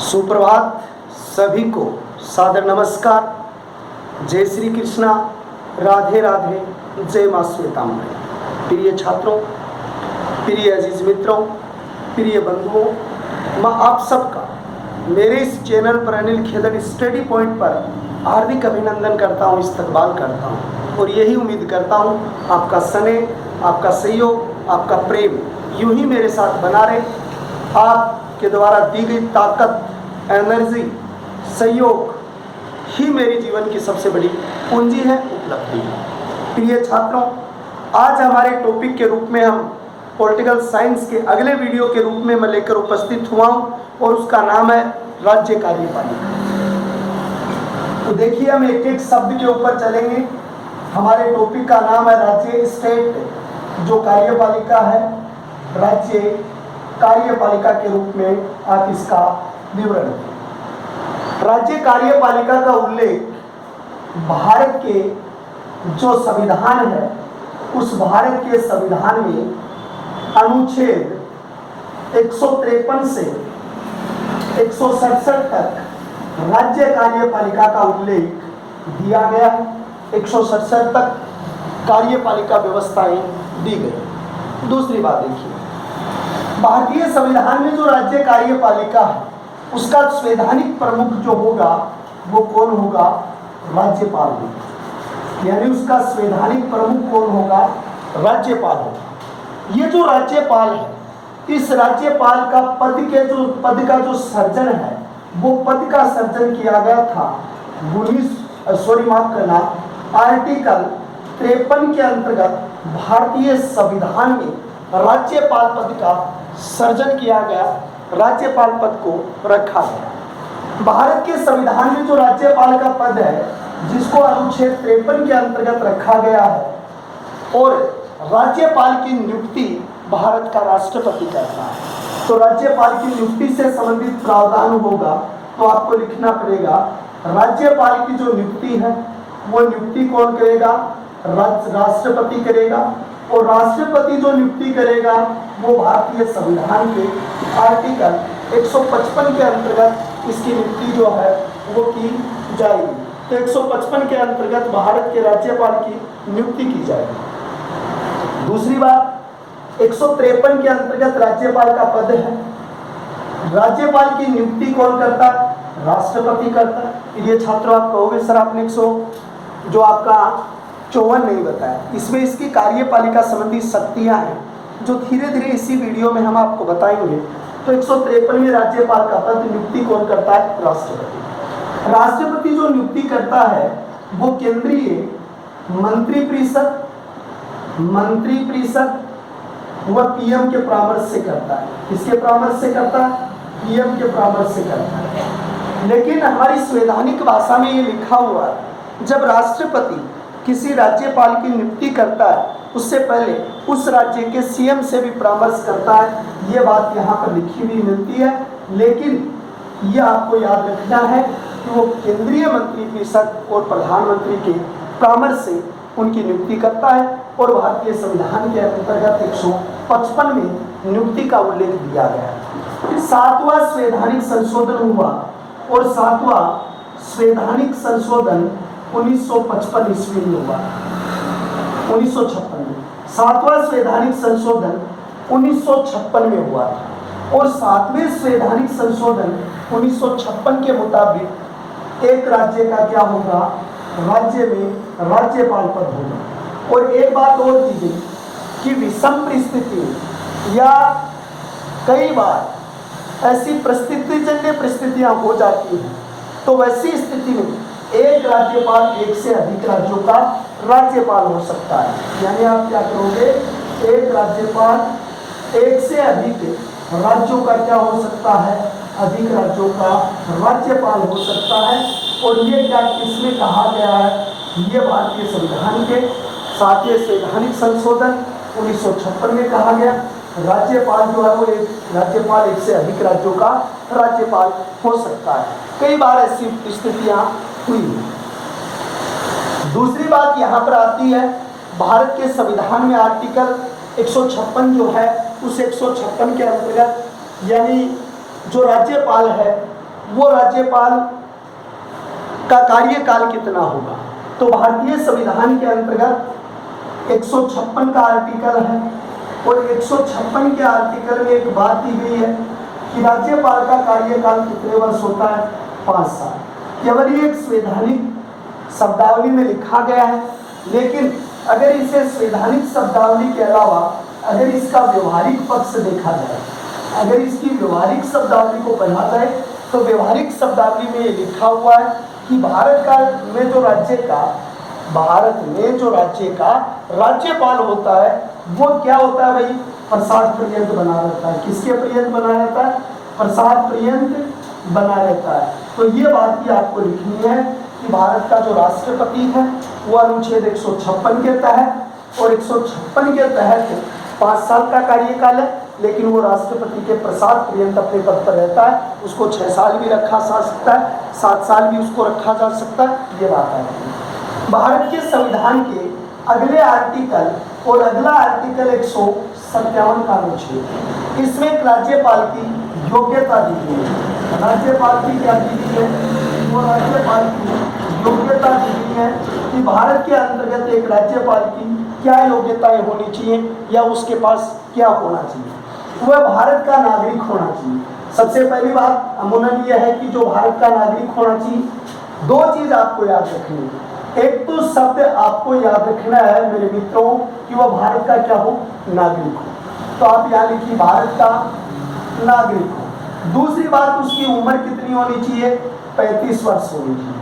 सुप्रभात सभी को, सादर नमस्कार, जय श्री कृष्णा, राधे राधे, जय माँ श्वेतांबर। प्रिय छात्रों, प्रिय अजीज मित्रों, प्रिय बंधुओं, मैं आप सबका मेरे इस चैनल पर अनिल खेदड़ स्टडी पॉइंट पर हार्दिक अभिनंदन करता हूँ, इस्तकबाल करता हूँ और यही उम्मीद करता हूँ आपका स्नेह, आपका सहयोग, आपका प्रेम यूं ही मेरे साथ बना रहे। आपके द्वारा दी गई ताकत, एनर्जी, सहयोग ही मेरी जीवन की सबसे बड़ी पूंजी है, उपलब्धि है। प्रिय छात्रों, आज हमारे टॉपिक के रूप में हम पॉलिटिकल साइंस के अगले वीडियो के रूप में मैं लेकर उपस्थित हुआ हूँ और उसका नाम है राज्य कार्यपालिका। तो देखिए, हम एक एक शब्द के ऊपर चलेंगे। हमारे टॉपिक का नाम है राज्य, स्टेट जो कार्यपालिका है, राज्य कार्यपालिका के रूप में आप इसका विवरण दें। राज्य कार्यपालिका का उल्लेख भारत के जो संविधान है, उस भारत के संविधान में अनुच्छेद 153 से 167 तक राज्य कार्यपालिका का उल्लेख दिया गया है। 167 तक कार्यपालिका व्यवस्थाएं दी गई। दूसरी बात देखिए, भारतीय संविधान में जो राज्य कार्यपालिका है उसका संवैधानिक प्रमुख जो होगा वो कौन होगा? राज्यपाल होगा। यानी उसका संवैधानिक प्रमुख कौन होगा? राज्यपाल होगा। ये जो राज्यपाल है, इस राज्यपाल का पद का जो सर्जन है, वो पद का सर्जन किया गया था आर्टिकल 53 के अंतर्गत भारतीय संविधान में राज्यपाल पद का सर्जन किया गया, राज्यपाल पद को रखा गया। भारत के संविधान में जो राज्यपाल का पद है, जिसको अनुच्छेद 53 के अंतर्गत रखा गया है, और राज्यपाल की नियुक्ति भारत का राष्ट्रपति करता है। तो राज्यपाल की नियुक्ति से संबंधित प्रावधान होगा तो आपको लिखना पड़ेगा, राज्यपाल की जो नियुक्ति है वो नियुक्ति कौन करेगा? राष्ट्रपति करेगा। और राष्ट्रपति जो नियुक्ति करेगा वो भारतीय संविधान के आर्टिकल 155 के अंतर्गत इसकी नियुक्ति जो है वो की जाएगी। तो 155 के अंतर्गत भारत के राज्यपाल की नियुक्ति की जाएगी। दूसरी बात, 153 के अंतर्गत राज्यपाल का पद है, राज्यपाल की नियुक्ति कौन करता? राष्ट्रपति करता। ये छात्रों, आप कहोगे सर आपने 154 नहीं बताया। इसमें इसकी कार्यपालिका संबंधी शक्तियां हैं जो धीरे धीरे इसी वीडियो में हम आपको बताएंगे। तो 153 में राज्यपाल का पद नियुक्ति कौन करता है? राष्ट्रपति। राष्ट्रपति जो नियुक्ति करता है वो केंद्रीय मंत्रिपरिषद वह पीएम के परामर्श से करता है। किसके परामर्श से करता है? पीएम के परामर्श से करता है। लेकिन हमारी संवैधानिक भाषा में ये लिखा हुआ है, जब राष्ट्रपति किसी राज्यपाल की नियुक्ति करता है उससे पहले उस राज्य के सीएम से भी परामर्श करता है। ये बात यहाँ पर लिखी हुई मिलती है, लेकिन ये आपको याद रखना है कि वो केंद्रीय मंत्रिपरिषद और प्रधानमंत्री के परामर्श से उनकी नियुक्ति करता है। और भारतीय संविधान के अंतर्गत 155 में नियुक्ति का उल्लेख दिया गया है। 7वां संवैधानिक संशोधन हुआ और 7वां संवैधानिक संशोधन 1955 ईस्वी में हुआ। 1956 में 7वां संवैधानिक संशोधन 1956 में हुआ था। और 7वें संवैधानिक संशोधन 1956 के मुताबिक एक राज्य का क्या होगा? राज्य में राज्यपाल पद होगा। और एक बात और की गई कि विषम परिस्थिति या कई बार ऐसी परिस्थितिजन्य परिस्थितियां हो जाती हैं, तो वैसी स्थिति में एक राज्यपाल एक से अधिक राज्यों का राज्यपाल हो सकता है। यानी आप क्या करोगे? एक राज्यपाल एक से अधिक राज्यों का क्या हो सकता है? अधिक राज्यों का राज्यपाल हो सकता है। और ये क्या किसमें कहा गया है? ये भारतीय संविधान के 7वें संवैधानिक संशोधन 1956 में कहा गया। राज्यपाल जो है वो राज्यपाल एक से अधिक राज्यों का राज्यपाल हो सकता है। कई बार ऐसी स्थितियां हुई। दूसरी बात यहाँ पर आती है, भारत के संविधान में आर्टिकल 156 जो है उस 156 के अंतर्गत यानी जो राज्यपाल है वो राज्यपाल का कार्यकाल कितना होगा। तो भारतीय संविधान के अंतर्गत 156 का आर्टिकल है और 156 के आर्टिकल में एक बात दी गई है कि राज्यपाल का कार्यकाल कितने वर्ष होता है, 5 साल। केवल ये एक संवैधानिक शब्दावली में लिखा गया है, लेकिन अगर इसे संवैधानिक शब्दावली के अलावा अगर इसका व्यवहारिक पक्ष देखा जाए, अगर इसकी व्यवहारिक शब्दावली को पढ़ा जाए तो व्यवहारिक शब्दावली में ये लिखा हुआ है कि भारत में जो राज्य का राज्यपाल होता है वो क्या होता है भाई, प्रसाद पर्यंत बना रहता है। किसके पर्यंत बना रहता है, प्रसाद पर्यंत बना रहता है। तो ये बात भी आपको लिखनी है कि भारत का जो राष्ट्रपति है वो अनुच्छेद 156 के तहत और 156 के तहत 5 साल का कार्यकाल है, लेकिन वो राष्ट्रपति के प्रसाद पर्यंत अपने पद पर रहता है। उसको 6 साल भी रखा जा सकता है, 7 साल भी उसको रखा जा सकता है। ये बात है। भारत के संविधान के अगले आर्टिकल और अगला आर्टिकल 157 का अनुच्छेद, इसमें एक राज्यपाल की योग्यता दी गई है। राज्यपाल की क्या दी गई है, वो राज्यपाल की योग्यता दी गई है कि भारत के अंतर्गत एक राज्यपाल की क्या योग्यताएं होनी चाहिए या उसके पास क्या होना चाहिए। वह भारत का नागरिक होना चाहिए। सबसे पहली बात अमूमन यह है कि जो भारत का नागरिक होना चाहिए, 2 चीज आपको याद रखनी है। एक तो शब्द आपको याद रखना है मेरे मित्रों कि वह भारत का क्या हो, नागरिक हो। तो आप यहाँ लिखिए भारत का नागरिक हो। दूसरी बात, उसकी उम्र कितनी होनी चाहिए, 35 वर्ष होनी चाहिए।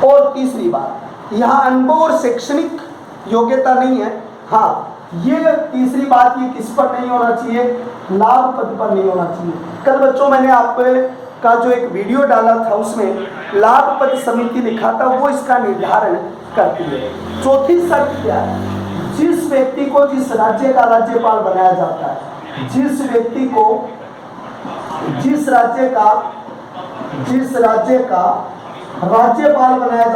और तीसरी बात, यहाँ अनुभव और शैक्षणिक योग्यता नहीं है। हाँ, ये तीसरी बात, ये किस पर नहीं होना चाहिए, लाभ पद पर नहीं होना चाहिए। कल बच्चों मैंने आप का जो एक वीडियो डाला था उसमें लाभ पद समिति लिखा था, वो इसका निर्धारण करती है। चौथी शर्त क्या है, जिस व्यक्ति को जिस राज्य का राज्यपाल बनाया जाता है, जिस व्यक्ति को जिस राज्य का राज्यपाल बनाया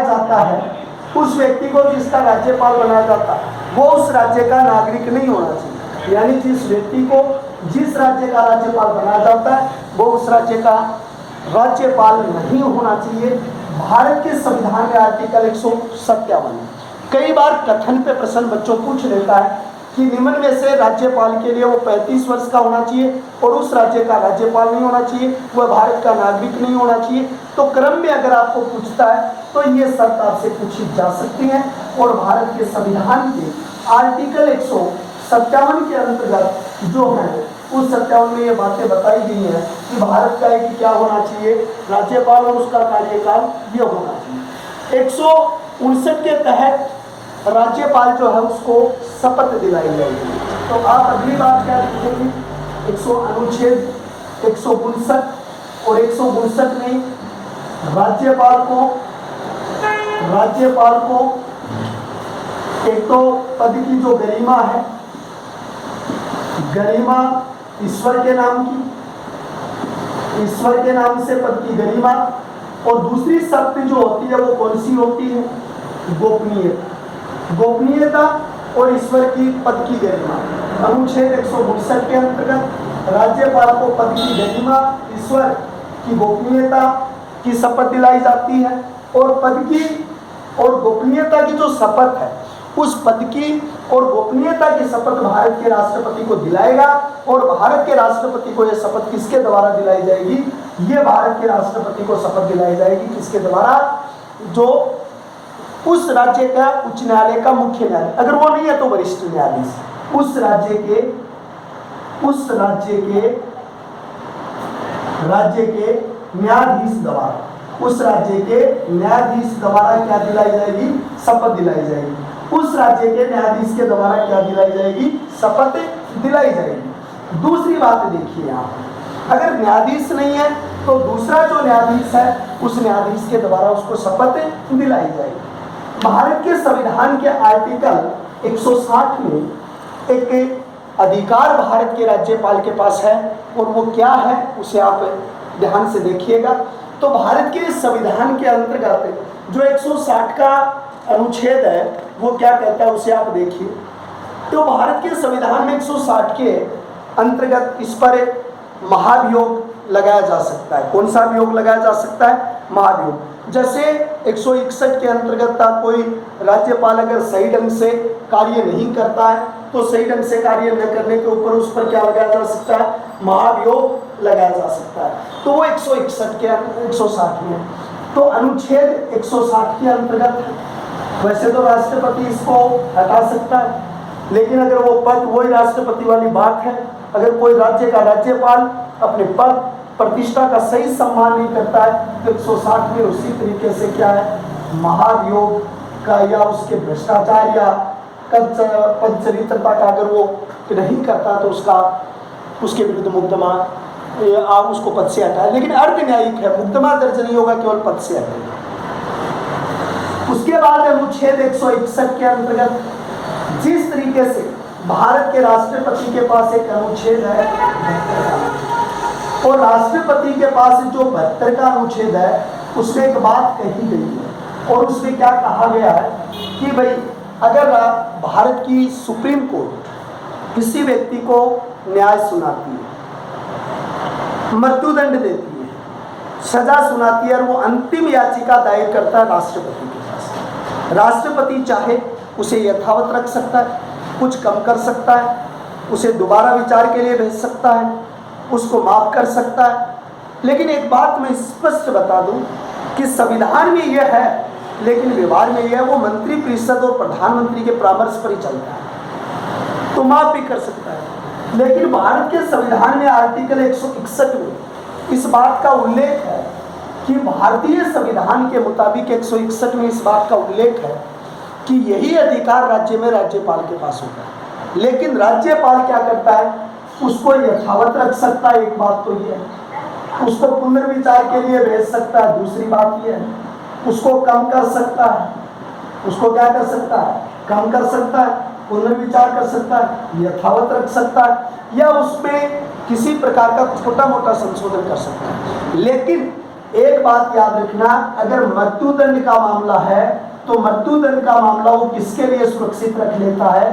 जाता है, उस व्यक्ति को जिसका राज्यपाल बनाया जाता है वो उस राज्य का नागरिक नहीं होना चाहिए। यानी जिस व्यक्ति को जिस राज्य का राज्यपाल बनाया जाता है वो उस राज्य का राज्यपाल नहीं होना चाहिए। भारत के संविधान में आर्टिकल 157। कई बार कथन पे प्रश्न बच्चों पूछ लेता है कि निम्न में से राज्यपाल के लिए वो 35 वर्ष का होना चाहिए और उस राज्य का राज्यपाल नहीं होना चाहिए, वह भारत का नागरिक नहीं होना चाहिए। तो क्रम में अगर आपको पूछता है तो ये शर्त आपसे पूछी जा सकती है। और भारत के संविधान के आर्टिकल 157 के अंतर्गत जो है उस 57 में ये बातें बताई गई हैं कि भारत का एक क्या होना चाहिए, राज्यपाल, और उसका कार्यकाल ये होना चाहिए। 159 के तहत राज्यपाल जो है उसको शपथ दिलाई जाएगी। तो आप अगली बात क्या लिखेंगे, अनुच्छेद 159 और 159 में राज्यपाल को एक तो पद की जो गरिमा है, गरिमा ईश्वर के नाम से पद की गरिमा, और दूसरी शर्त जो होती है वो कौन सी होती है, गोपनीयता और ईश्वर की पद की गरिमा। अनुच्छेद 159 के अंतर्गत राज्यपाल को पद की गरिमा, ईश्वर की गोपनीयता की शपथ दिलाई जाती है। और पद की और गोपनीयता की जो शपथ है, उस पद की और गोपनीयता की शपथ भारत के राष्ट्रपति को दिलाएगा। और भारत के राष्ट्रपति को यह शपथ किसके द्वारा दिलाई जाएगी, ये भारत के राष्ट्रपति को शपथ दिलाई जाएगी किसके द्वारा, जो उस राज्य का उच्च न्यायालय का मुख्य न्यायालय, अगर वो नहीं है तो वरिष्ठ न्यायाधीश, उस राज्य के न्यायाधीश द्वारा, उस राज्य के न्यायाधीश द्वारा क्या दिलाई जाएगी, शपथ दिलाई जाएगी। उस राज्य के न्यायाधीश के द्वारा क्या दिलाई जाएगी, शपथ दिलाई जाएगी। दूसरी बात देखिए यहाँ, अगर न्यायाधीश नहीं है तो दूसरा जो न्यायाधीश है उस न्यायाधीश के द्वारा उसको शपथ दिलाई जाएगी। भारत के संविधान के आर्टिकल 160 में एक अधिकार भारत के राज्यपाल के पास है, और वो क्या है उसे आप ध्यान से देखिएगा। तो भारत के संविधान के अंतर्गत जो 160 का अनुच्छेद है वो क्या कहता है उसे आप देखिए। तो भारत के संविधान में 160 के अंतर्गत इस पर महाभियोग लगाया जा सकता है। कौन सा अभियोग लगाया जा सकता है? महाभियोग। जैसे 161 के अंतर्गत था, कोई राज्यपाल अगर सही ढंग से कार्य नहीं करता है तो सही ढंग से कार्य न करने के ऊपर उस पर क्या लगाया जा सकता है? महाभियोग लगाया जा सकता है। तो वो 161 के 160 में, तो अनुच्छेद 160 के अंतर्गत है। वैसे तो राष्ट्रपति इसको हटा सकता है, लेकिन अगर वो पद, वही राष्ट्रपति वाली बात है, अगर कोई राज्य का राज्यपाल अपने पद प्रतिष्ठा का सही सम्मान नहीं करता है तो 160 में उसी तरीके से क्या है? महाभियोग का या उसके भ्रष्टाचार या पद चरित्रता का अगर वो नहीं करता तो उसके विरुद्ध मुकदमा, आप उसको पद से हटाए। लेकिन अर्ध न्यायिक है, मुकदमा दर्ज नहीं होगा, केवल पद से हटेगा। उसके बाद अनुच्छेद 161 के अंतर्गत जिस तरीके से भारत के राष्ट्रपति के पास एक अनुच्छेद है और राष्ट्रपति के पास जो 72 का अनुच्छेद है उसमें एक बात कही गई है, और उसमें क्या कहा गया है कि भाई अगर भारत की सुप्रीम कोर्ट किसी व्यक्ति को न्याय सुनाती है, मृत्युदंड देती है, सजा सुनाती है और वो अंतिम याचिका दायर करता है राष्ट्रपति के पास, राष्ट्रपति चाहे उसे यथावत रख सकता है, कुछ कम कर सकता है, उसे दोबारा विचार के लिए भेज सकता है, उसको माफ कर सकता है। लेकिन एक बात मैं स्पष्ट बता दूं कि संविधान में यह है, लेकिन व्यवहार में यह है, वो मंत्री परिषद और प्रधानमंत्री के परामर्श पर ही चलता है, तो माफ भी कर सकता है। लेकिन भारत के संविधान में आर्टिकल 161 में इस बात का उल्लेख है कि भारतीय संविधान के मुताबिक 161 में इस बात का उल्लेख है कि यही अधिकार राज्य में राज्यपाल के पास होता है। लेकिन राज्यपाल क्या करता है? उसको यथावत रख सकता है, एक बात तो ये है, उसको पुनर्विचार के लिए भेज सकता है, दूसरी बात ये है, उसको कम कर सकता है, उसको क्या कर सकता है? कम कर सकता है, पुनर्विचार कर सकता है, यथावत रख सकता है, या उसमें किसी प्रकार का छोटा मोटा संशोधन कर सकता है। लेकिन एक बात याद रखना, अगर मृत्युदंड का मामला है तो मृत्युदंड का मामला वो किसके लिए सुरक्षित रख लेता है?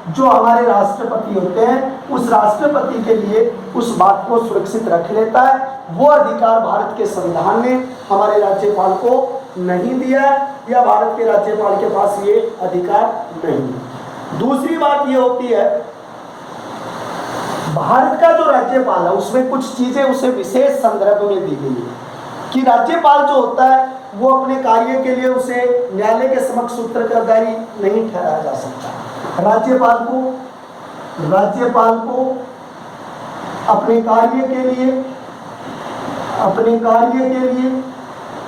जो हमारे राष्ट्रपति होते हैं, उस राष्ट्रपति के लिए उस बात को सुरक्षित रख लेता है। वो अधिकार भारत के संविधान ने हमारे राज्यपाल को नहीं दिया है, या भारत के राज्यपाल के पास ये अधिकार नहीं है। दूसरी बात ये होती है, भारत का जो राज्यपाल है उसमें कुछ चीजें उसे विशेष संदर्भ में दी गई है कि राज्यपाल जो होता है वो अपने कार्य के लिए उसे न्यायालय के समक्ष उत्तरदायी नहीं ठहराया जा सकता। राज्यपाल को अपने कार्य के लिए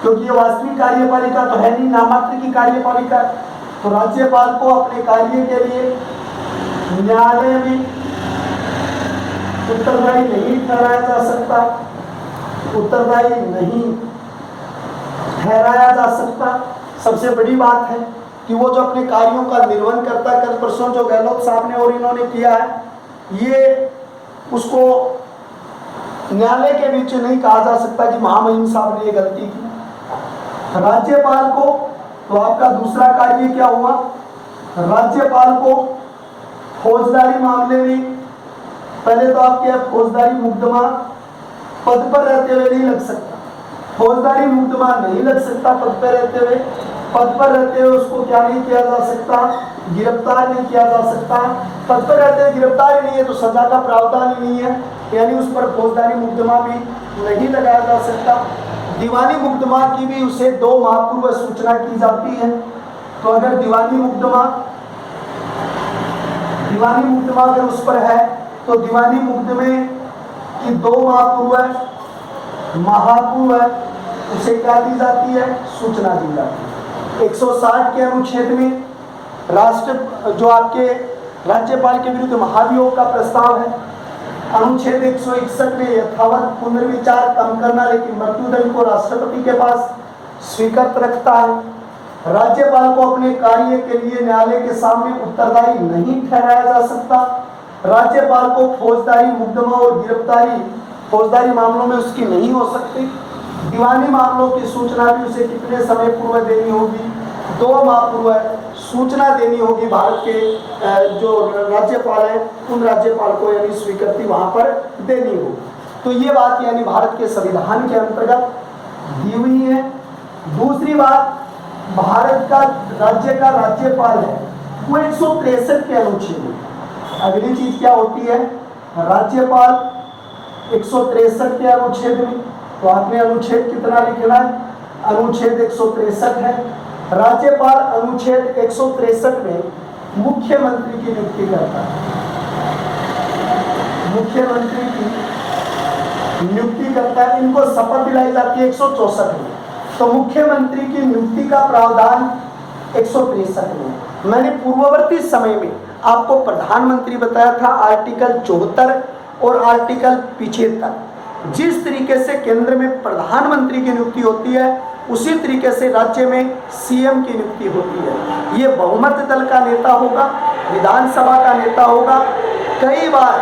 क्योंकि ये वास्तविक कार्यपालिका तो है नहीं, नामात्र की कार्यपालिका, तो राज्यपाल को अपने कार्य के लिए न्यायालय में उत्तरदायी नहीं ठहराया जा सकता, सबसे बड़ी बात है कि वो जो अपने कार्यों का निर्वहन करता है, कल परसों जो गहलोत साहब ने और इन्होंने किया है, ये उसको न्यायालय के बीच नहीं कहा जा सकता कि महामहिम साहब ने ये गलती की। राज्यपाल को तो आपका दूसरा कार्य क्या हुआ? राज्यपाल को फौजदारी मामले में पहले तो आपके फौजदारी मुकदमा पद पर रहते हुए नहीं लग सकता, फौजदारी मुकदमा नहीं लग सकता पद पर रहते हुए उसको क्या नहीं किया जा सकता? गिरफ्तार नहीं किया जा सकता। पद पर रहते हुए गिरफ्तार ही नहीं है तो सजा का प्रावधान ही नहीं है, यानी उस पर फौजदारी मुकदमा भी नहीं लगाया जा सकता। दीवानी मुकदमा की भी उसे 2 माह पूर्व सूचना की जाती है, तो अगर दीवानी मुकदमा अगर उस पर है तो दीवानी मुकदमे की 2 माह पूर्व उसे क्या दी जाती है? सूचना दी जाती है। 160 के अनुच्छेद में जो आपके राज्यपाल के विरुद्ध महाभियोग का प्रस्ताव है, अनुच्छेद 161 में यथावत पुनर्विचार कम करना, लेकिन मृत्युदंड को राष्ट्रपति के पास स्वीकृत रखता है। राज्यपाल को अपने कार्य के लिए न्यायालय के सामने उत्तरदायी नहीं ठहराया जा सकता। राज्यपाल को फौजदारी मुकदमा और फौजदारी मामलों में उसकी नहीं हो सकती। दीवानी मामलों की सूचना भी उसे कितने समय पूर्व देनी होगी? 2 माह पूर्व सूचना देनी होगी। भारत के जो राज्यपाल हैं उन राज्यपाल को यानी स्वीकृति वहां पर देनी होगी। तो ये बात यानी भारत के संविधान के अंतर्गत दी हुई है। दूसरी बात, भारत का राज्यपाल है वो 163 के अनुच्छेद में। अगली चीज क्या होती है, राज्यपाल 163 के अनुच्छेद में। तो आपने अनुच्छेद कितना लिखना है, अनुच्छेद 163 है। राज्यपाल अनुच्छेद 163 में मुख्यमंत्री की नियुक्ति करता है। मुख्यमंत्री की नियुक्ति करता है, इनको शपथ दिलाई जाती है 164 में। तो मुख्यमंत्री की नियुक्ति का प्रावधान 163 में। मैंने पूर्ववर्ती समय में आपको प्रधानमंत्री बताया था आर्टिकल 74 और आर्टिकल 75। जिस तरीके से केंद्र में प्रधानमंत्री की नियुक्ति होती है उसी तरीके से राज्य में सीएम की नियुक्ति होती है। ये बहुमत दल का नेता होगा, विधानसभा का नेता होगा। कई बार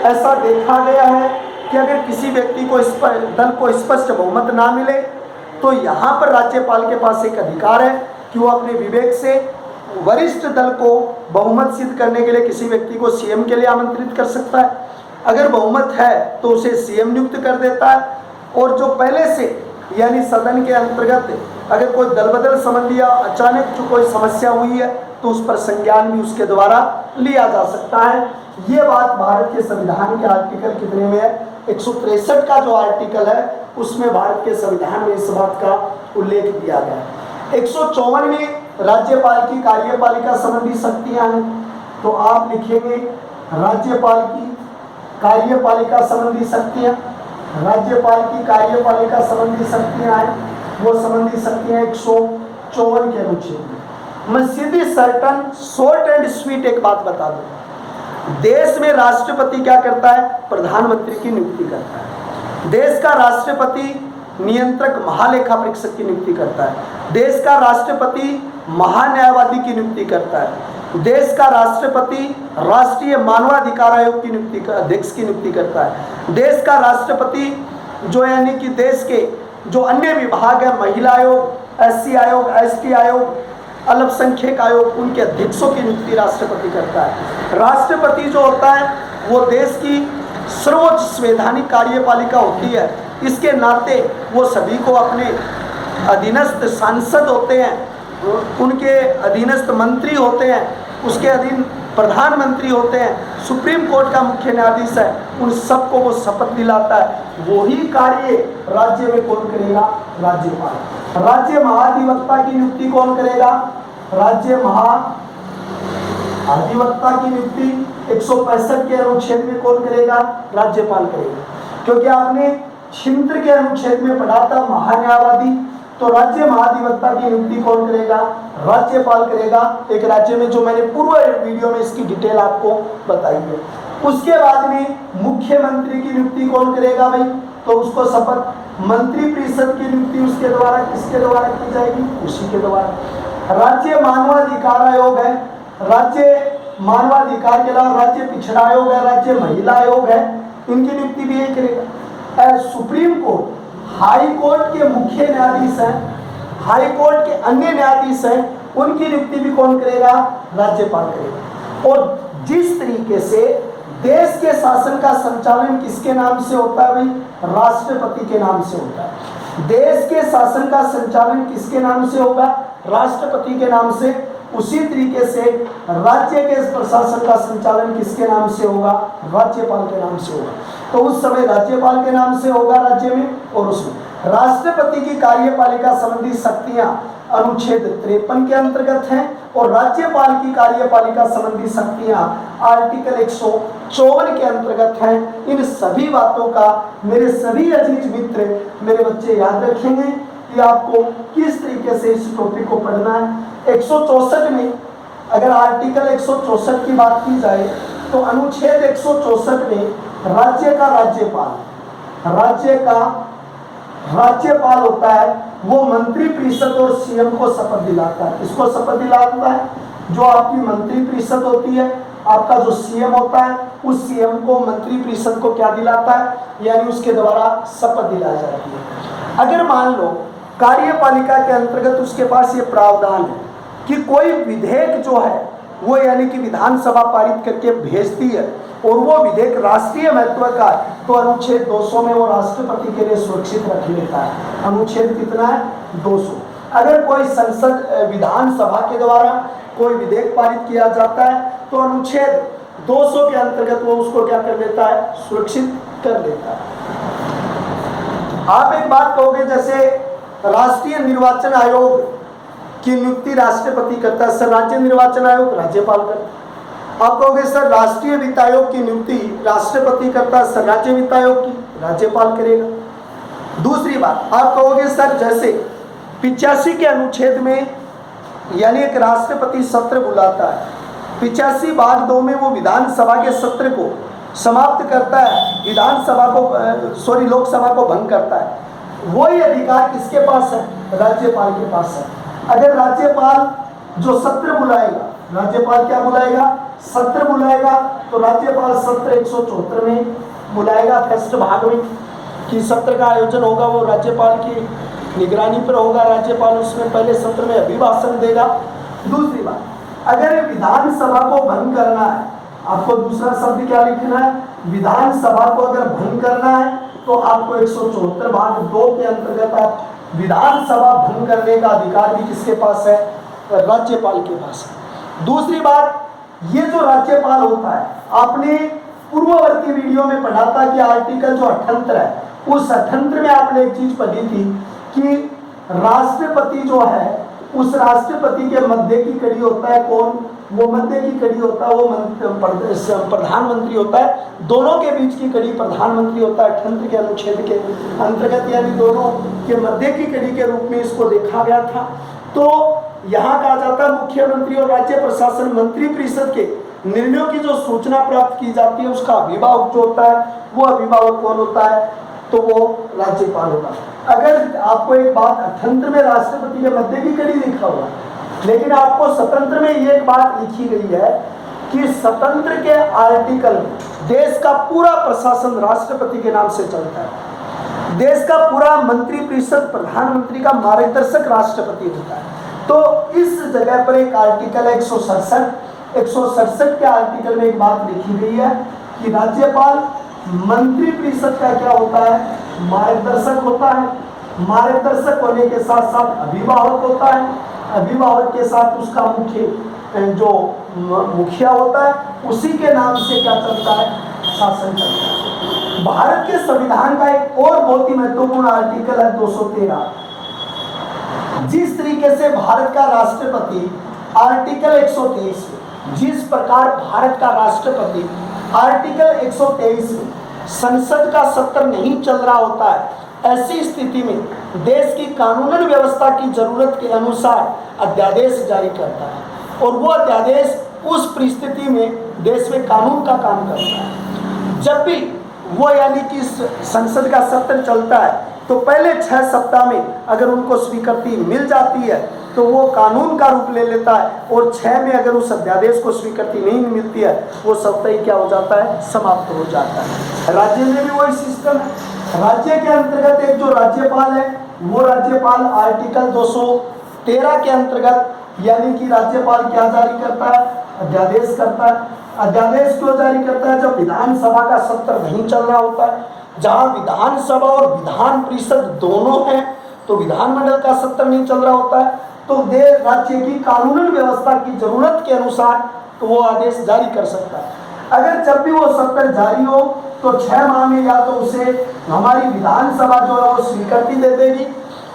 ऐसा देखा गया है कि अगर किसी व्यक्ति को दल को स्पष्ट बहुमत ना मिले तो यहाँ पर राज्यपाल के पास एक अधिकार है कि वो अपने विवेक से वरिष्ठ दल को बहुमत सिद्ध करने के लिए किसी व्यक्ति को सीएम के लिए आमंत्रित कर सकता है। अगर बहुमत है तो उसे सीएम नियुक्त कर देता है, और जो पहले से यानी सदन के अंतर्गत अगर कोई दल बदल संबंधी या अचानक जो कोई समस्या हुई है तो उस पर संज्ञान भी उसके द्वारा लिया जा सकता है। ये बात भारत के संविधान के आर्टिकल कितने में है, 163 का जो आर्टिकल है उसमें भारत के संविधान में इस बात का उल्लेख दिया गया है। 154 में राज्यपाल की कार्यपालिका संबंधी शक्तियां हैं। तो आप लिखेंगे राज्यपाल की कार्यपालिका संबंधी शक्तियां, राज्यपाल की कार्यपालिका संबंधी शक्तियां हैं। वो संबंधी शक्तियां 154 के अनुच्छेद में। मैं सीधी सर्टन शॉर्ट एंड स्वीट एक बात बता दूं, देश में राष्ट्रपति क्या करता है, प्रधानमंत्री की नियुक्ति करता है। देश का राष्ट्रपति नियंत्रक महालेखा परीक्षक की नियुक्ति करता है। देश का राष्ट्रपति महान्यायवादी की नियुक्ति करता है। देश का राष्ट्रपति राष्ट्रीय मानवाधिकार आयोग की नियुक्ति अध्यक्ष की नियुक्ति करता है। देश का राष्ट्रपति जो यानी कि देश के जो अन्य विभाग है, महिला आयोग, एससी आयोग, एसटी आयोग, अल्पसंख्यक आयोग, उनके अध्यक्षों की नियुक्ति राष्ट्रपति करता है। राष्ट्रपति जो होता है वो देश की सर्वोच्च संवैधानिक कार्यपालिका होती है। इसके नाते वो सभी को अपने अधीनस्थ सांसद होते हैं, उनके अधीनस्थ मंत्री होते हैं, उसके अधीन प्रधानमंत्री होते हैं, सुप्रीम कोर्ट का मुख्य न्यायाधीश है, उन सबको वो शपथ दिलाता है। वही कार्य राज्य में कौन करेगा, राज्यपाल। राज्य महाधिवक्ता की नियुक्ति कौन करेगा, राज्य महाधिवक्ता की नियुक्ति 165 के अनुच्छेद में कौन करेगा, राज्यपाल करेगा। क्योंकि आपने 76 के अनुच्छेद में पढ़ा था महान्यायवादी, तो राज्य महाधिवक्ता की नियुक्ति कौन करेगा, राज्यपाल करेगा। एक राज्य में, जो मैंने पूर्व वीडियो में इसकी डिटेल आपको बताई है। उसके बाद में मुख्यमंत्री की नियुक्ति कौन करेगा भाई, तो उसको शपथ मंत्रिपरिषद की नियुक्ति उसके द्वारा, किसके द्वारा की जाएगी, उसी के द्वारा। राज्य मानवाधिकार आयोग है, राज्य मानवाधिकार के अलावा राज्य पिछड़ा आयोग है, राज्य महिला आयोग है, इनकी नियुक्ति भी यही करेगा। सुप्रीम कोर्ट, हाई कोर्ट के मुख्य न्यायाधीश हैं, हाई कोर्ट के अन्य न्यायाधीश हैं, उनकी नियुक्ति भी कौन करेगा, राज्यपाल करेगा। और जिस तरीके से देश के शासन का संचालन किसके नाम से होता है भाई, राष्ट्रपति के नाम से होता है। देश के शासन का संचालन किसके नाम से होगा, राष्ट्रपति के नाम से। उसी तरीके से राज्य के प्रशासन का संचालन किसके नाम से होगा, राज्यपाल के नाम से होगा। तो उस समय राज्यपाल के नाम से होगा राज्य में, और उसमें राष्ट्रपति की कार्यपालिका संबंधी शक्तियां अनुच्छेद 53 के अंतर्गत हैं, और राज्यपाल की कार्यपालिका संबंधी शक्तियां आर्टिकल 154 के अंतर्गत हैं। इन सभी बातों का मेरे सभी अजीज मित्र, मेरे बच्चे याद रखेंगे कि आपको किस तरीके से इस टॉपिक को पढ़ना है। 164 में अगर आर्टिकल 164 की बात की जाए तो अनुच्छेद 164 में राज्य का राज्यपाल होता है, वो मंत्रिपरिषद और सीएम को शपथ दिलाता है। इसको शपथ दिलाता है जो आपकी मंत्रिपरिषद होती है, आपका जो सीएम होता है, उस सीएम को मंत्रिपरिषद को क्या दिलाता है, यानी उसके द्वारा शपथ दिलाई जाती है। अगर मान लो कार्यपालिका के अंतर्गत उसके पास ये प्रावधान है कि कोई विधेयक जो है वो यानी कि विधानसभा पारित करके भेजती है, और वो विधेयक राष्ट्रीय महत्व का है, तो अनुच्छेद 200 में वो राष्ट्रपति के लिए सुरक्षित रख लेता है। अनुच्छेद कितना है? 200। अगर कोई संसद विधानसभा के द्वारा कोई विधेयक पारित किया जाता है तो अनुच्छेद 200 के अंतर्गत वो उसको क्या कर लेता है? सुरक्षित कर लेता है। आप एक बात कहोगे, जैसे राष्ट्रीय निर्वाचन आयोग की नियुक्ति राष्ट्रपति करता है, सर राज्य निर्वाचन आयोग राज्यपाल करता है। आप कहोगे सर राष्ट्रीय वित्त आयोग की नियुक्ति राष्ट्रपति करता है, सर राज्य वित्त आयोग की राज्यपाल करेगा। दूसरी बात आप कहोगे सर जैसे 85 के अनुच्छेद में यानी एक राष्ट्रपति सत्र बुलाता है, 85 भाग 2 में वो विधानसभा के सत्र को समाप्त करता है, विधानसभा को लोकसभा को भंग करता है, वही अधिकार किसके पास है? राज्यपाल के पास है। अगर राज्यपाल जो सत्र बुलाएगा, राज्यपाल क्या बुलाएगा? सत्र बुलाएगा, तो राज्यपाल सत्र 174 में बुलाएगा, फर्स्ट भाग में कि सत्र का आयोजन होगा वो राज्यपाल की निगरानी पर होगा, राज्यपाल उसमें पहले सत्र में अभिभाषण देगा। दूसरी बात, अगर विधानसभा को भंग करना है, आपको दूसरा शब्द क्या लिखना है? विधानसभा को अगर भंग करना है तो आपको 174 भाग 2 के अंतर्गत आप विधानसभा भंग करने का अधिकार भी किसके पास है? राज्यपाल के पास है। दूसरी बात, ये जो राज्यपाल होता है, आपने पूर्ववर्ती वीडियो में पढ़ा था कि आर्टिकल जो 78 है, उस 78 में आपने एक चीज पढ़ी थी कि राष्ट्रपति जो है उस राष्ट्रपति के मध्य की कड़ी होता है कौन? वो मध्य की कड़ी होता है वो प्रधानमंत्री होता है, दोनों के बीच की कड़ी प्रधानमंत्री होता है 78 के अनुच्छेद के अंतर्गत, यानी दोनों के मध्य की कड़ी के रूप में इसको देखा गया था। तो यहाँ कहा जाता है मुख्यमंत्री और राज्य प्रशासन मंत्री परिषद के निर्णयों की जो सूचना प्राप्त की जाती है उसका अभिभावक जो होता है, वो अभिभावक कौन होता है? तो वो राज्यपाल होगा। अगर आपको एक बात 78 में राष्ट्रपति के मध्य की कड़ी लिखा हुआ, लेकिन आपको स्वतंत्र में ये एक बात लिखी गई है कि स्वतंत्र के आर्टिकल में देश का पूरा प्रशासन राष्ट्रपति के नाम से चलता है, देश का पूरा मंत्री परिषद प्रधानमंत्री का मार्गदर्शक राष्ट्रपति होता है। तो इस जगह पर एक आर्टिकल है 167 के आर्टिकल में एक बात लिखी गई है कि राज्यपाल मंत्री परिषद का क्या होता है? मार्गदर्शक होता है। मार्गदर्शक होने के साथ साथ अभिभावक होता है, अभिभावक के साथ उसका मुखिया होता है, उसी के नाम से क्या चलता है? शासन चलता है। भारत के संविधान का एक और बहुत ही महत्वपूर्ण आर्टिकल है 213। जिस तरीके से भारत का राष्ट्रपति आर्टिकल 123 में, जिस प्रकार भारत का राष्ट्रपति आर्टिकल 123 में संसद का सत्र नहीं चल रहा होता है, ऐसी स्थिति में देश की कानूनन व्यवस्था की जरूरत के अनुसार अध्यादेश जारी करता है और वो अध्यादेश उस परिस्थिति में देश में कानून का काम करता है। जब भी वो यानी कि संसद का सत्र चलता है तो पहले 6 सप्ताह में अगर उनको स्वीकृति मिल जाती है तो वो कानून का रूप ले लेता है, और 6 में अगर उस अध्यादेश को स्वीकृति नहीं मिलती है वो सप्ताह ही क्या हो जाता है? समाप्त हो जाता है। राज्य में भी वही सिस्टम है। राज्य के अंतर्गत एक जो राज्यपाल है वो राज्यपाल आर्टिकल 213 के अंतर्गत यानी कि राज्यपाल क्या जारी करता है? अध्यादेश करता है। अध्यादेश क्यों जारी करता है? जब विधानसभा का सत्र नहीं चल रहा होता है, जहां विधानसभा और विधान परिषद दोनों हैं, तो विधानमंडल का सत्र नहीं चल रहा होता है, तो देश राज्य की कानूनन व्यवस्था की जरूरत के अनुसार तो वो आदेश जारी कर सकता है। अगर जब भी वो सत्र जारी हो तो 6 माह में या तो उसे हमारी विधानसभा जो है वो स्वीकृति दे देगी,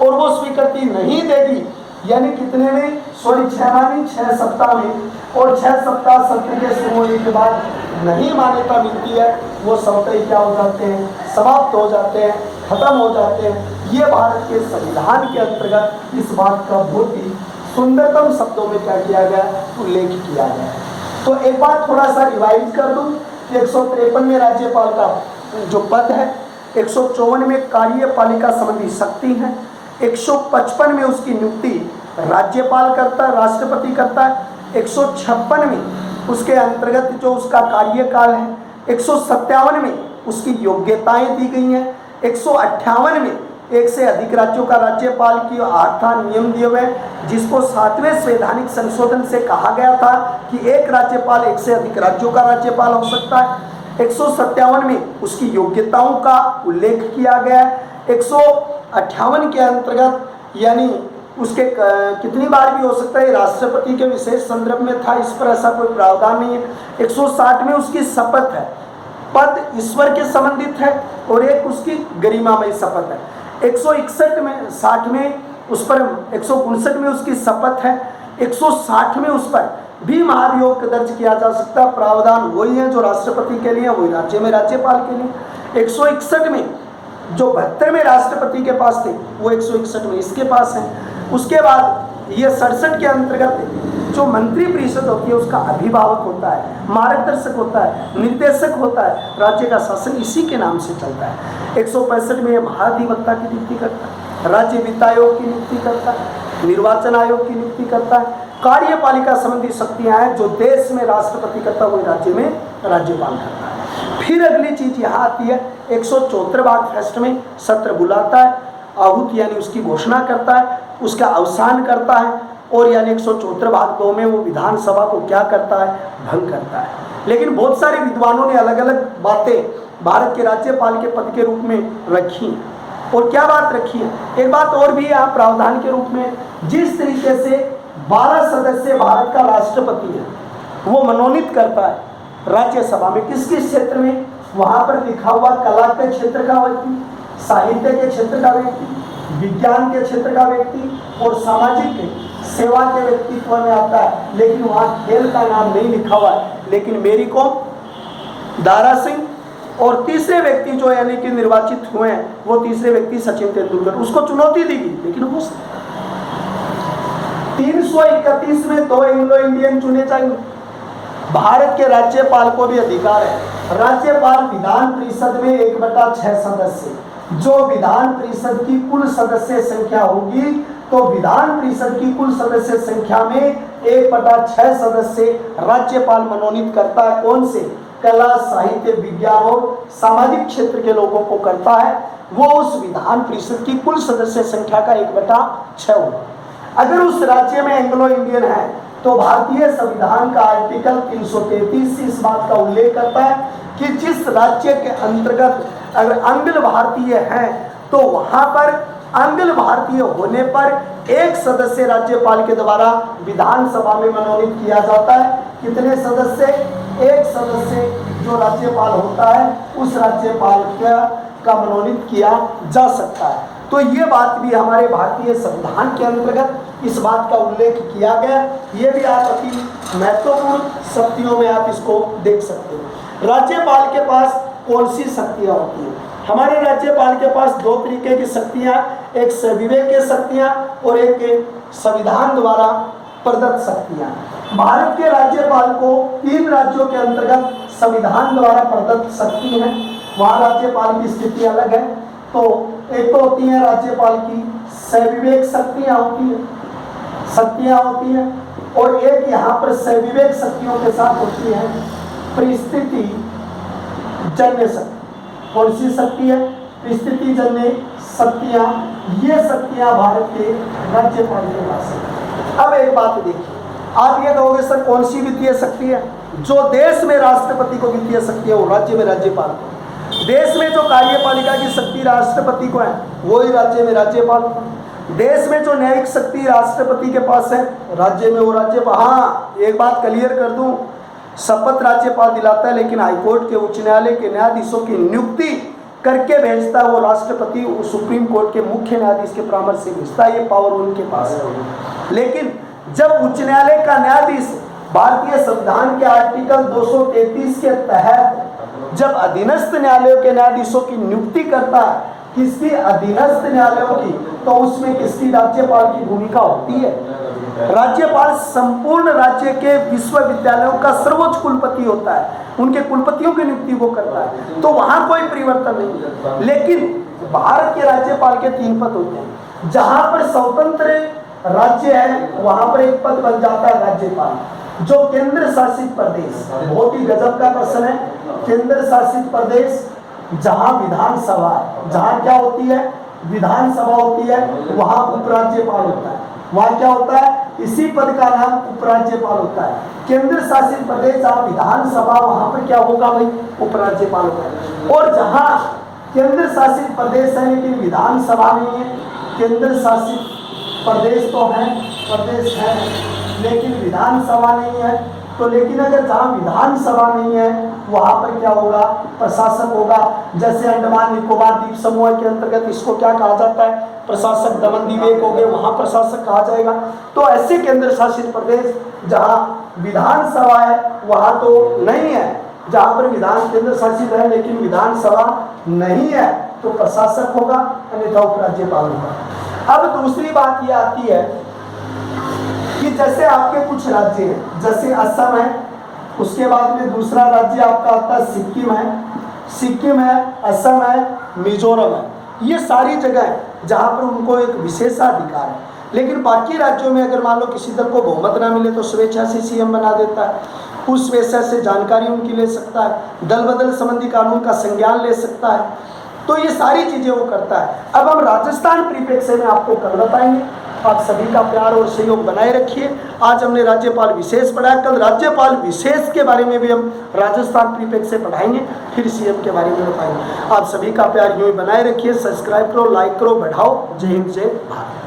और वो स्वीकृति नहीं देगी यानी कितने में? 6 माह में 6 सप्ताह में, और 6 सप्ताह सत्र के शुरू होने के बाद नहीं मान्यता मिलती है, वो सप्ताह क्या हो जाते हैं? समाप्त हो जाते हैं, खत्म हो जाते हैं। ये भारत के संविधान के अंतर्गत इस बात का बहुत ही सुंदरतम शब्दों में क्या किया गया? उल्लेख किया गया। तो एक बात थोड़ा सा रिवाइज कर दूं, 153 में राज्यपाल का जो पद है, 154 में कार्यपालिका संबंधी शक्ति है, 155 में उसकी नियुक्ति राज्यपाल करता है, राष्ट्रपति करता है, 156 में उसके अंतर्गत जो उसका कार्यकाल है, 157 में उसकी योग्यताएं दी गई हैं, 158 में एक से अधिक राज्यों का राज्यपाल की 8 नियम दिए हुए, जिसको 7वें संवैधानिक संशोधन से कहा गया था कि एक राज्यपाल एक से अधिक राज्यों का राज्यपाल हो सकता है। 157 में उसकी योग्यताओं का उल्लेख किया गया है। 158 के अंतर्गत यानी उसके कितनी बार भी हो सकता है, राष्ट्रपति के विशेष संदर्भ में था, इस पर ऐसा कोई प्रावधान नहीं है। 160 में उसकी शपथ है, पद ईश्वर के संबंधित है, और एक उसकी गरिमामय शपथ है। 161 में 60 में उस पर 159 में उसकी शपथ है। 160 में उस पर भी महाभियोग दर्ज किया जा सकता है। प्रावधान वही है जो राष्ट्रपति के लिए, वही राज्य में राज्यपाल के लिए। 161 में जो 72 में राष्ट्रपति के पास थे वो 161 में इसके पास है। उसके बाद ये 67 के अंतर्गत जो मंत्री परिषद होती है उसका अभिभावक होता है, मार्गदर्शक होता है, निर्देशक होता है, राज्य का शासन इसी के नाम से चलता है। 165 में ये महाधिवक्ता की नियुक्ति करता है, राज्य वित्त आयोग की नियुक्ति करता है, निर्वाचन आयोग की नियुक्ति करता है। कार्यपालिका संबंधी शक्तियां हैं जो देश में राष्ट्रपति करता है, वही राज्य में राज्यपाल करता है। फिर अगली चीज यहाँ आती है 174 भाग फर्स्ट में सत्र बुलाता है, आहूत यानी उसकी घोषणा करता है, उसका अवसान करता है, और यानी 174 भाग 2 में वो विधानसभा को क्या करता है, भंग करता है। लेकिन बहुत सारे विद्वानों ने अलग अलग बातें भारत के राज्यपाल के पद के रूप में रखी। और क्या बात रखी है, एक बात और भी यहाँ प्रावधान के रूप में, जिस तरीके से 12 सदस्य भारत का राष्ट्रपति है वो मनोनीत करता है राज्यसभा में, किस किस क्षेत्र में, वहां पर लिखा हुआ कला के क्षेत्र का व्यक्ति, साहित्य के क्षेत्र का व्यक्ति, विज्ञान के क्षेत्र का व्यक्ति और सामाजिक सेवा के व्यक्तित्व में आता है। लेकिन वहां खेल का नाम नहीं लिखा हुआ है। लेकिन मेरी कॉम, दारा सिंह और तीसरे व्यक्ति जो यानी कि निर्वाचित हुए हैं वो तीसरे व्यक्ति सचिन तेंदुलकर, उसको चुनौती दी गई, लेकिन हो सकता 331 में 2 एंग्लो इंडियन चुने जाएंगे। भारत के राज्यपाल को भी अधिकार है, राज्यपाल विधान परिषद में 1/6 सदस्य, जो विधान परिषद की कुल सदस्य संख्या होगी तो विधान परिषद की कुल सदस्य संख्या में 1/6 सदस्य राज्यपाल मनोनीत करता है। कौन से? कला, साहित्य, विज्ञान और सामाजिक क्षेत्र के लोगों को करता है। वो उस विधान परिषद की कुल सदस्य संख्या का 1/6 होगा। अगर उस राज्य में एंग्लो इंडियन है तो भारतीय संविधान का आर्टिकल 333 इस बात का उल्लेख करता है कि जिस राज्य के अंतर्गत अगर आंग्ल भारतीय हैं तो वहां पर आंग्ल भारतीय होने पर एक सदस्य राज्यपाल के द्वारा विधानसभा में मनोनीत किया जाता है। कितने सदस्य? एक सदस्य जो राज्यपाल होता है उस राज्यपाल का मनोनीत किया जा सकता है। तो ये बात भी हमारे भारतीय संविधान के अंतर्गत इस बात का उल्लेख किया गया। ये भी आप अति महत्वपूर्ण शक्तियों में आप इसको देख सकते हो। राज्यपाल के पास कौन सी शक्तियाँ होती हैं? हमारे राज्यपाल के पास 2 तरीके की शक्तियाँ, एक विवेकीय शक्तियाँ और एक संविधान द्वारा प्रदत्त शक्तियाँ। भारत के राज्यपाल को 3 राज्यों के अंतर्गत संविधान द्वारा प्रदत्त शक्ति है, वहाँ राज्यपाल की स्थिति अलग है। तो एक तो होती है राज्यपाल की सविवेक शक्तियाँ होती हैं, और एक यहाँ पर सविवेक शक्तियों के साथ होती है परिस्थिति जन्य शक्ति। कौन सी शक्ति है? परिस्थिति जन्य शक्तियाँ। ये शक्तियाँ भारत के राज्यपाल के पास है। अब एक बात देखिए, आप ये कहोगे सर कौन सी वित्तीय शक्ति है? जो देश में राष्ट्रपति को वित्तीय शक्ति है वो राज्य में राज्यपाल को। देश में जो कार्यपालिका की शक्ति राष्ट्रपति को है वो ही राज्य में राज्यपाल को। देश में जो न्यायिक शक्ति राष्ट्रपति के पास है राज्य में वो राज्यपाल। हाँ, एक बात क्लियर कर दूं, शपथ राज्यपाल दिलाता है लेकिन हाईकोर्ट के, उच्च न्यायालय के न्यायाधीशों की नियुक्ति करके भेजता है वो राष्ट्रपति, सुप्रीम कोर्ट के मुख्य न्यायाधीश के परामर्श से भेजता है। ये पावर उनके पास है। लेकिन जब उच्च न्यायालय का न्यायाधीश भारतीय संविधान के आर्टिकल 233 के तहत जब अधीनस्थ न्यायालयों के न्यायाधीशों की नियुक्ति करता है, किसकी? अधीनस्थ न्यायालयों की, तो उसमें किसकी? राज्यपाल की भूमिका होती है। राज्यपाल संपूर्ण राज्य के विश्वविद्यालयों का सर्वोच्च कुलपति होता है, उनके कुलपतियों की नियुक्ति वो करता है, तो वहां कोई परिवर्तन नहीं। लेकिन भारत के राज्यपाल के 3 पद होते हैं। जहां पर स्वतंत्र राज्य है वहां पर एक पद बन जाता है राज्यपाल। जो केंद्र शासित प्रदेश, बहुत ही गजब का प्रश्न है, केंद्र शासित प्रदेश जहां विधानसभा, जहां क्या होती है? विधानसभा होती है, वहां उपराज्यपाल होता है। वहां क्या होता है? इसी पद का नाम उपराज्यपाल होता है। केंद्र शासित प्रदेश आप विधानसभा, वहां पर क्या होगा भाई, उपराज्यपाल होगा। और जहां केंद्र शासित प्रदेश है लेकिन विधानसभा नहीं है, केंद्र शासित प्रदेश तो है, प्रदेश है लेकिन विधानसभा नहीं है, तो लेकिन अगर जहाँ विधानसभा नहीं है वहाँ पर क्या होगा, प्रशासक होगा। जैसे अंडमान निकोबार द्वीप समूह के अंतर्गत इसको क्या कहा जाता है, प्रशासक। दमन दीव एक हो गए, वहाँ प्रशासक कहा जाएगा। तो ऐसे केंद्र शासित प्रदेश जहाँ विधानसभा है वहाँ तो नहीं है, जहाँ पर विधान केंद्र शासित है लेकिन विधानसभा नहीं है तो प्रशासक होगा, अन्यथा उपराज्यपाल होगा। अब दूसरी बात ये आती है कि जैसे आपके कुछ राज्य हैं, जैसे असम है, उसके बाद में दूसरा राज्य आपका आता है सिक्किम है, सिक्किम है, असम है, मिजोरम है। ये सारी जगह है जहाँ पर उनको एक विशेषाधिकार है। लेकिन बाकी राज्यों में अगर मान लो किसी दल को बहुमत ना मिले तो स्वेच्छा से सीएम बना देता है, उस स्वेच्छा से जानकारी उनकी ले सकता है, दल बदल संबंधी कानून का संज्ञान ले सकता है। तो ये सारी चीजें वो करता है। अब हम राजस्थान परिप्रेक्ष्य में आपको कल बताएंगे। आप सभी का प्यार और सहयोग बनाए रखिए। आज हमने राज्यपाल विशेष पढ़ाया, कल राज्यपाल विशेष के बारे में भी हम राजस्थान परिप्रेक्ष्य से पढ़ाएंगे, फिर सीएम के बारे में बताएंगे। आप सभी का प्यार यूं ही बनाए रखिए। सब्सक्राइब करो, लाइक करो, बढ़ाओ। जय हिंद, जय भारत।